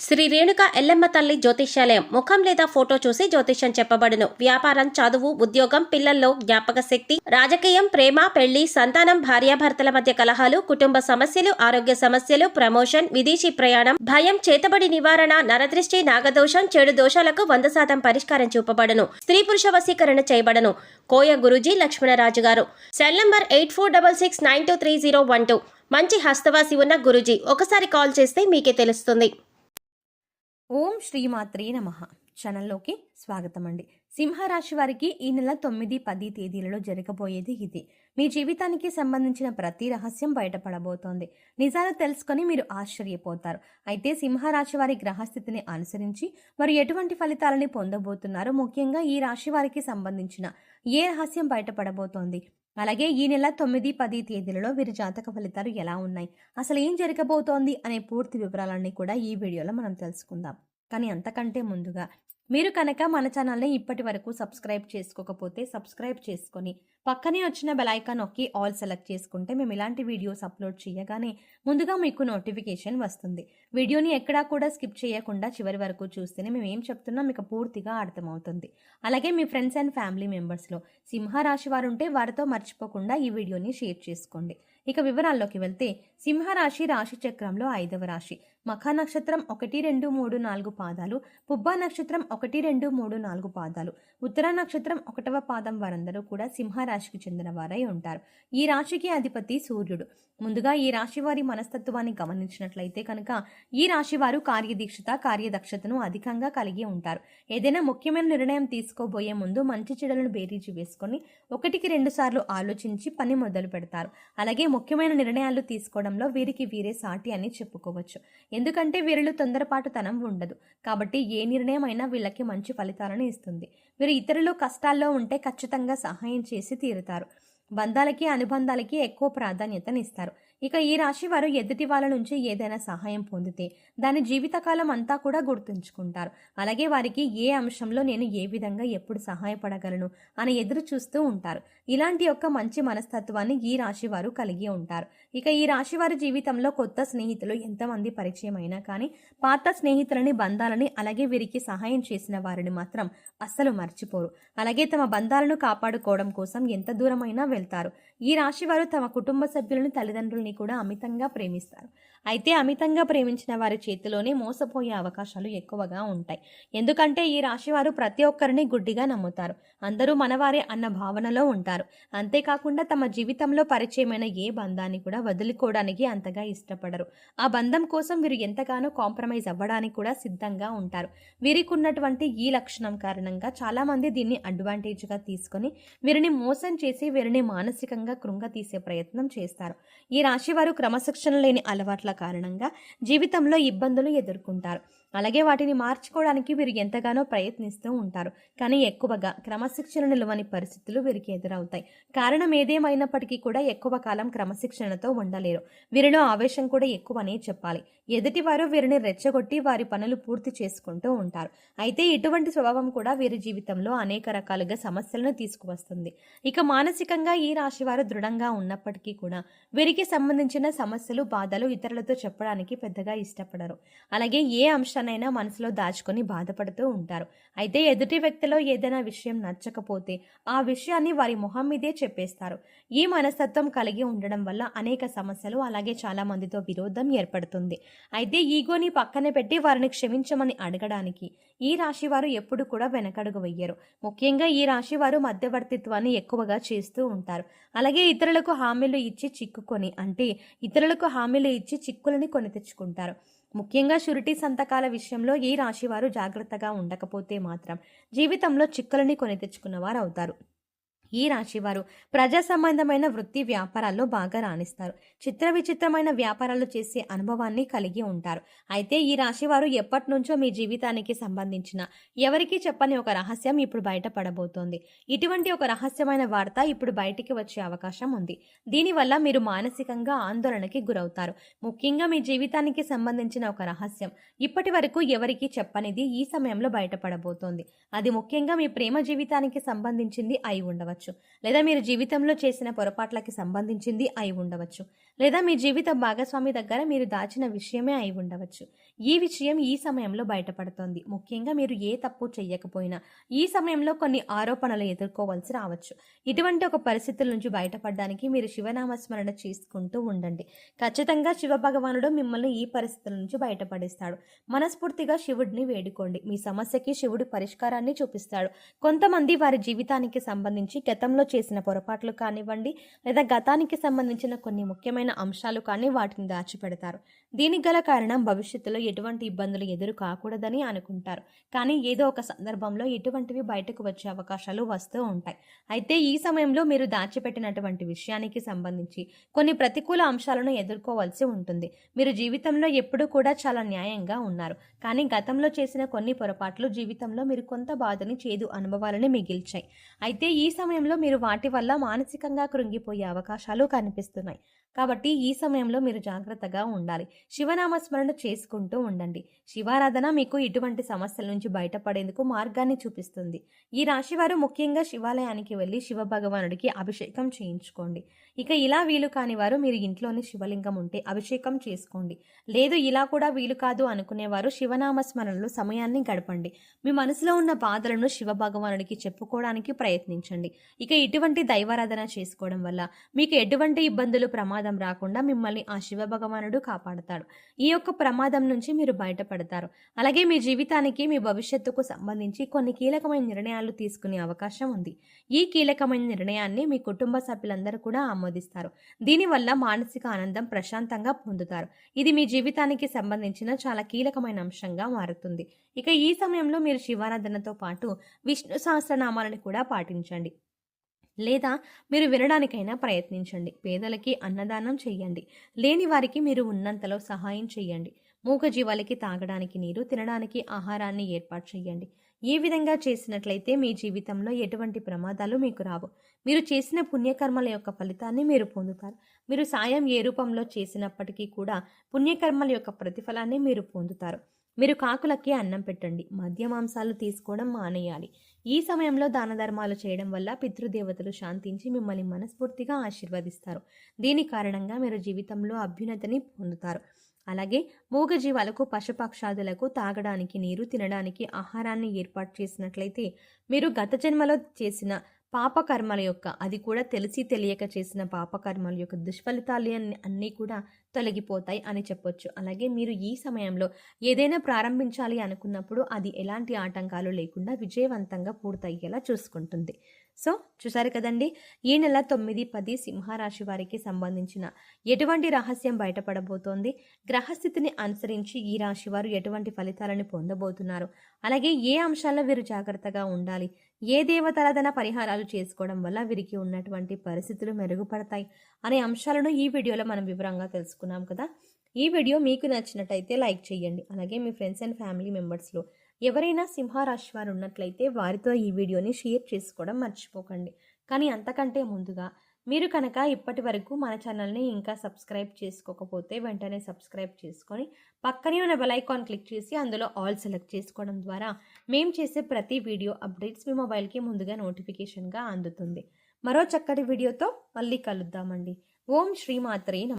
శ్రీ రేణుక ఎల్లమ్మ తల్లి జ్యోతిష్యాలయం ముఖం లేదా ఫోటో చూసి జ్యోతిష్యం చెప్పబడును. వ్యాపారం, చదువు, ఉద్యోగం, పిల్లల్లో జ్ఞాపక శక్తి, రాజకీయం, ప్రేమ, పెళ్లి, సంతానం, భార్యాభర్తల మధ్య కలహాలు, కుటుంబ సమస్యలు, ఆరోగ్య సమస్యలు, ప్రమోషన్, విదేశీ ప్రయాణం, భయం, చేతబడి నివారణ, నరదృష్టి, నాగదోషం, చెడు దోషాలకు 100% పరిష్కారం చూపబడును. స్త్రీ పురుష వశీకరణ చేయబడను. కోయ గురూజీ లక్ష్మణరాజు గారు. Cell number 8466923012. మంచి హస్తవాసి ఉన్న గురూజీ. ఒకసారి కాల్ చేస్తే మీకే తెలుస్తుంది. ఓం శ్రీమాత్రే నమః. ఛానల్లోకి స్వాగతం అండి. సింహరాశి వారికి ఈ నెల 9, 10 తేదీలలో జరగబోయేది ఇది. మీ జీవితానికి సంబంధించిన ప్రతి రహస్యం బయటపడబోతోంది. నిజాలు తెలుసుకొని మీరు ఆశ్చర్యపోతారు. అయితే సింహరాశి వారి గ్రహస్థితిని అనుసరించి వారు ఎటువంటి ఫలితాలని పొందబోతున్నారో, ముఖ్యంగా ఈ రాశి వారికి సంబంధించిన ఏ రహస్యం బయటపడబోతోంది, అలాగే ఈ నెల 9, 10 తేదీలలో వీరి జాతక ఫలితాలు ఎలా ఉన్నాయి, అసలు ఏం జరగబోతోంది అనే పూర్తి వివరాలన్నీ కూడా ఈ వీడియోలో మనం తెలుసుకుందాం. కానీ అంతకంటే ముందుగా మీరు కనుక మన ఛానల్ని ఇప్పటి వరకు సబ్స్క్రైబ్ చేసుకోకపోతే సబ్స్క్రైబ్ చేసుకొని పక్కనే వచ్చిన బెల్ ఐకాన్ నొక్కి ఆల్ సెలెక్ట్ చేసుకుంటే మేము ఇలాంటి వీడియోస్ అప్లోడ్ చేయగానే ముందుగా మీకు నోటిఫికేషన్ వస్తుంది. వీడియోని ఎక్కడా కూడా స్కిప్ చేయకుండా చివరి వరకు చూస్తేనే మేము ఏం చెప్తున్నాం మీకు పూర్తిగా అర్థమవుతుంది. అలాగే మీ ఫ్రెండ్స్ అండ్ ఫ్యామిలీ మెంబర్స్లో సింహరాశి వారు ఉంటే వారితో మర్చిపోకుండా ఈ వీడియోని షేర్ చేసుకోండి. ఇక వివరాల్లోకి వెళ్తే, సింహరాశి రాశి చక్రంలో 5వ రాశి. మఖ నక్షత్రం 1, 2, 3, 4 పాదాలు, పుబ్బ నక్షత్రం 1, 2, 3, 4 పాదాలు, ఉత్తర నక్షత్రం 1వ పాదం వారందరూ కూడా సింహరాశికి చెందిన వారై ఉంటారు. ఈ రాశికి అధిపతి సూర్యుడు. ముందుగా ఈ రాశి వారి మనస్తత్వాన్ని గమనించినట్లయితే కనుక ఈ రాశి వారు కార్యదీక్షత, కార్యదక్షతను అధికంగా కలిగి ఉంటారు. ఏదైనా ముఖ్యమైన నిర్ణయం తీసుకోబోయే ముందు మంచి చెడులను బేరీజు వేసుకొని 1కి 2 సార్లు ఆలోచించి పని మొదలు పెడతారు. అలాగే ముఖ్యమైన నిర్ణయాలు తీసుకోవడంలో వీరికి వీరే సాటి అని చెప్పుకోవచ్చు. ఎందుకంటే వీరిలో తొందరపాటుతనం ఉండదు. కాబట్టి ఏ నిర్ణయం అయినా వీళ్ళకి మంచి ఫలితాలను ఇస్తుంది. వీరు ఇతరులు కష్టాల్లో ఉంటే ఖచ్చితంగా సహాయం చేసి తీరుతారు. బంధాలకి, అనుబంధాలకి ఎక్కువ ప్రాధాన్యతనిస్తారు. ఇక ఈ రాశి వారు ఎదుటి వాళ్ళ నుంచి ఏదైనా సహాయం పొందితే దాని జీవితకాలం అంతా కూడా గుర్తుంచుకుంటారు. అలాగే వారికి ఏ అంశంలో నేను ఏ విధంగా ఎప్పుడు సహాయపడగలను అని ఎదురు చూస్తూ ఉంటారు. ఇలాంటి యొక్క మంచి మనస్తత్వాన్ని ఈ రాశి వారు కలిగి ఉంటారు. ఇక ఈ రాశి వారి జీవితంలో కొత్త స్నేహితులు ఎంతమంది పరిచయం అయినా కానీ పాత స్నేహితులని, బంధాలని, అలాగే వీరికి సహాయం చేసిన వారిని మాత్రం అస్సలు మర్చిపోరు. అలాగే తమ బంధాలను కాపాడుకోవడం కోసం ఎంత దూరమైనా వెళ్తారు. ఈ రాశి వారు తమ కుటుంబ సభ్యులను, తల్లిదండ్రులని కూడా అమితంగా ప్రేమిస్తారు. అయితే అమితంగా ప్రేమించిన వారి చేతిలోనే మోసపోయే అవకాశాలు ఎక్కువగా ఉంటాయి. ఎందుకంటే ఈ రాశి వారు ప్రతి ఒక్కరిని గుడ్డిగా నమ్ముతారు. అందరూ మనవారే అన్న భావనలో ఉంటారు. అంతేకాకుండా తమ జీవితంలో పరిచయమైన ఏ బంధాన్ని కూడా వదులుకోవడానికి అంతగా ఇష్టపడరు. ఆ బంధం కోసం వీరు ఎంతగానో కాంప్రమైజ్ అవ్వడానికి కూడా సిద్ధంగా ఉంటారు. వీరికి ఉన్నటువంటి ఈ లక్షణం కారణంగా చాలా మంది దీన్ని అడ్వాంటేజ్గా తీసుకొని వీరిని మోసం చేసి వీరిని మానసికంగా కృంగతీసే ప్రయత్నం చేస్తారు. ఈ రాశి వారు క్రమశిక్షణ లేని అలవాట్ల కారణంగా జీవితంలో ఇబ్బందులు ఎదుర్కొంటారు. అలాగే వాటిని మార్చుకోవడానికి వీరు ఎంతగానో ప్రయత్నిస్తూ ఉంటారు. కానీ ఎక్కువగా క్రమశిక్షణ నిలవని పరిస్థితులు వీరికి ఎదురవుతాయి. కారణం ఏదేమైనప్పటికీ కూడా ఎక్కువ కాలం క్రమశిక్షణతో ఉండలేరు. వీరిలో ఆవేశం కూడా ఎక్కువనే చెప్పాలి. ఎదుటివారు వీరిని రెచ్చగొట్టి వారి పనులు పూర్తి చేసుకుంటూ ఉంటారు. అయితే ఇటువంటి స్వభావం కూడా వీరి జీవితంలో అనేక రకాలుగా సమస్యలను తీసుకువస్తుంది. ఇక మానసికంగా ఈ రాశి వారు దృఢంగా ఉన్నప్పటికీ కూడా వీరికి సంబంధించిన సమస్యలు, బాధలు ఇతరులతో చెప్పడానికి పెద్దగా ఇష్టపడరు. అలాగే ఏ అంశానైనా మనసులో దాచుకొని బాధపడుతూ ఉంటారు. అయితే ఎదుటి వ్యక్తిలో ఏదైనా విషయం నచ్చకపోతే ఆ విషయాన్ని వారి మొహం మీదే చెప్పేస్తారు. ఈ మనస్తత్వం కలిగి ఉండడం వల్ల అనేక సమస్యలు, అలాగే చాలా మందితో విరోధం ఏర్పడుతుంది. అయితే ఈగోని పక్కన పెట్టి వారిని క్షమించమని అడగడానికి ఈ రాశి వారు ఎప్పుడు కూడా వెనకడుగు వెయ్యరు. ముఖ్యంగా ఈ రాశి వారు మధ్యవర్తిత్వాన్ని ఎక్కువగా చేస్తూ ఉంటారు. అలాగే ఇతరులకు హామీలు ఇచ్చి చిక్కులని కొని తెచ్చుకుంటారు. ముఖ్యంగా షూరిటీ సంతకాల విషయంలో ఈ రాశి వారు జాగ్రత్తగా ఉండకపోతే మాత్రం జీవితంలో చిక్కులని కొని తెచ్చుకున్న వారు అవుతారు. ఈ రాశివారు ప్రజా సంబంధమైన వృత్తి, వ్యాపారాల్లో బాగా రాణిస్తారు. చిత్ర విచిత్రమైన వ్యాపారాలు చేసే అనుభవాన్ని కలిగి ఉంటారు. అయితే ఈ రాశివారు ఎప్పటి నుంచో మీ జీవితానికి సంబంధించిన ఎవరికీ చెప్పని ఒక రహస్యం ఇప్పుడు బయటపడబోతోంది. ఇటువంటి ఒక రహస్యమైన వార్త ఇప్పుడు బయటికి వచ్చే అవకాశం ఉంది. దీనివల్ల మీరు మానసికంగా ఆందోళనకి గురవుతారు. ముఖ్యంగా మీ జీవితానికి సంబంధించిన ఒక రహస్యం ఇప్పటి వరకు ఎవరికీ చెప్పనిది ఈ సమయంలో బయటపడబోతోంది. అది ముఖ్యంగా మీ ప్రేమ జీవితానికి సంబంధించింది అయి ఉండవచ్చు, లేదా మీరు జీవితంలో చేసిన పొరపాట్లకి సంబంధించింది అయి ఉండవచ్చు, లేదా మీ జీవిత భాగస్వామి దగ్గర మీరు దాచిన విషయమే అయి ఉండవచ్చు. ఈ విషయం ఈ సమయంలో బయటపడుతోంది. ముఖ్యంగా మీరు ఏ తప్పు చెయ్యకపోయినా ఈ సమయంలో కొన్ని ఆరోపణలు ఎదుర్కోవాల్సి రావచ్చు. ఇటువంటి ఒక పరిస్థితుల నుంచి బయటపడడానికి మీరు శివనామస్మరణ చేసుకుంటూ ఉండండి. ఖచ్చితంగా శివభగవానుడు మిమ్మల్ని ఈ పరిస్థితుల నుంచి బయటపడిస్తాడు. మనస్ఫూర్తిగా శివుడిని వేడుకోండి. మీ సమస్యకి శివుడు పరిష్కారాన్ని చూపిస్తాడు. కొంతమంది వారి జీవితానికి సంబంధించి గతంలో చేసిన పొరపాట్లు కానివ్వండి, లేదా గతానికి సంబంధించిన కొన్ని ముఖ్యమైన అంశాలు కానీ వాటిని దాచిపెడతారు. దీనికి గల కారణం భవిష్యత్తులో ఎటువంటి ఇబ్బందులు ఎదురు కాకూడదని అనుకుంటారు. కానీ ఏదో ఒక సందర్భంలో ఇటువంటివి బయటకు వచ్చే అవకాశాలు వస్తూ ఉంటాయి. అయితే ఈ సమయంలో మీరు దాచిపెట్టినటువంటి విషయానికి సంబంధించి కొన్ని ప్రతికూల అంశాలను ఎదుర్కోవాల్సి ఉంటుంది. మీరు జీవితంలో ఎప్పుడూ కూడా చాలా న్యాయంగా ఉన్నారు. కానీ గతంలో చేసిన కొన్ని పొరపాట్లు జీవితంలో మీరు కొంత బాధని, చేదు అనుభవాలని మిగిల్చాయి. అయితే ఈ సమయంలో మీరు వాటి వల్ల మానసికంగా కృంగిపోయే అవకాశాలు కనిపిస్తున్నాయి. కాబట్టి ఈ సమయంలో మీరు జాగ్రత్తగా ఉండాలి. శివనామస్మరణ చేసుకుంటూ ఉండండి. శివారాధన మీకు ఇటువంటి సమస్యల నుంచి బయటపడేందుకు మార్గాన్ని చూపిస్తుంది. ఈ రాశివారు ముఖ్యంగా శివాలయానికి వెళ్ళి శివ భగవానుడికి అభిషేకం చేయించుకోండి. ఇక ఇలా వీలు కాని వారు మీరు ఇంట్లోనే శివలింగం ఉంటే అభిషేకం చేసుకోండి. లేదు ఇలా కూడా వీలు కాదు అనుకునేవారు శివనామస్మరణలో సమయాన్ని గడపండి. మీ మనసులో ఉన్న బాధలను శివ భగవానుడికి చెప్పుకోవడానికి ప్రయత్నించండి. ఇక ఇటువంటి దైవారాధన చేసుకోవడం వల్ల మీకు ఎటువంటి ఇబ్బందులు, ప్రమాదం రాకుండా మిమ్మల్ని ఆ శివ భగవానుడు కాపాడతాడు. ఈ యొక్క ప్రమాదం నుంచి మీరు బయటపడతారు. అలాగే మీ జీవితానికి, మీ భవిష్యత్తుకు సంబంధించి కొన్ని కీలకమైన నిర్ణయాలు తీసుకునే అవకాశం ఉంది. ఈ కీలకమైన నిర్ణయాన్ని మీ కుటుంబ సభ్యులందరూ కూడా ఆమోదిస్తారు. దీనివల్ల మానసిక ఆనందం, ప్రశాంతంగా పొందుతారు. ఇది మీ జీవితానికి సంబంధించిన చాలా కీలకమైన అంశంగా మారుతుంది. ఇక ఈ సమయంలో మీరు శివారాధనతో పాటు విష్ణు సహస్రనామాలను కూడా పాటించండి. లేదా మీరు వినడానికైనా ప్రయత్నించండి. పేదలకి అన్నదానం చెయ్యండి. లేని వారికి మీరు ఉన్నంతలో సహాయం చెయ్యండి. మూగజీవాలకి తాగడానికి నీరు, తినడానికి ఆహారాన్ని ఏర్పాటు చేయండి. ఈ విధంగా చేసినట్లయితే మీ జీవితంలో ఎటువంటి ప్రమాదాలు మీకు రావు. మీరు చేసిన పుణ్యకర్మల యొక్క ఫలితాన్ని మీరు పొందుతారు. మీరు సాయం ఏ రూపంలో చేసినప్పటికీ కూడా పుణ్యకర్మల యొక్క ప్రతిఫలాన్ని మీరు పొందుతారు. మీరు కాకులకి అన్నం పెట్టండి. మద్య మాంసాలు తీసుకోవడం మానేయాలి. ఈ సమయంలో దాన ధర్మాలు చేయడం వల్ల పితృదేవతలు శాంతించి మిమ్మల్ని మనస్ఫూర్తిగా ఆశీర్వదిస్తారు. దీని కారణంగా మీరు జీవితంలో అభ్యున్నతిని పొందుతారు. అలాగే మూగజీవాలకు, పశుపక్షాదులకు తాగడానికి నీరు, తినడానికి ఆహారాన్ని ఏర్పాటు చేసినట్లయితే మీరు గత జన్మలో చేసిన పాపకర్మల యొక్క, అది కూడా తెలిసి తెలియక చేసిన పాపకర్మల యొక్క దుష్ఫలితాలు అన్నీ కూడా తొలగిపోతాయి అని చెప్పొచ్చు. అలాగే మీరు ఈ సమయంలో ఏదైనా ప్రారంభించాలి అనుకున్నప్పుడు అది ఎలాంటి ఆటంకాలు లేకుండా విజయవంతంగా పూర్తయ్యేలా చూసుకుంటుంది. సో చూసారు కదండి, ఈ నెల 9, 10 సింహరాశి వారికి సంబంధించిన ఎటువంటి రహస్యం బయటపడబోతోంది, గ్రహస్థితిని అనుసరించి ఈ రాశి వారు ఎటువంటి ఫలితాలను పొందబోతున్నారు, అలాగే ఏ అంశాల్లో వీరు జాగ్రత్తగా ఉండాలి, ఏ దేవతారాధన పరిహారాలు చేసుకోవడం వల్ల వీరికి ఉన్నటువంటి పరిస్థితులు మెరుగుపడతాయి అనే అంశాలను ఈ వీడియోలో మనం వివరంగా తెలుసుకున్నాం కదా. ఈ వీడియో మీకు నచ్చినట్టయితే లైక్ చేయండి. అలాగే మీ ఫ్రెండ్స్ అండ్ ఫ్యామిలీ మెంబర్స్లో ఎవరైనా సింహరాశి వారు ఉన్నట్లయితే వారితో ఈ వీడియోని షేర్ చేసుకోవడం మర్చిపోకండి. కానీ అంతకంటే ముందుగా మీరు కనుక ఇప్పటి వరకు మన ఛానల్ని ఇంకా సబ్స్క్రైబ్ చేసుకోకపోతే వెంటనే సబ్స్క్రైబ్ చేసుకొని పక్కనే ఉన్న బెల్ ఐకాన్ క్లిక్ చేసి అందులో ఆల్ సెలెక్ట్ చేసుకోవడం ద్వారా మేము చేసే ప్రతి వీడియో అప్డేట్స్ మీ మొబైల్కి ముందుగా నోటిఫికేషన్గా అందుతుంది. మరో చక్కటి వీడియోతో మళ్ళీ కలుద్దామండి. ఓం శ్రీమాత్రే నమః.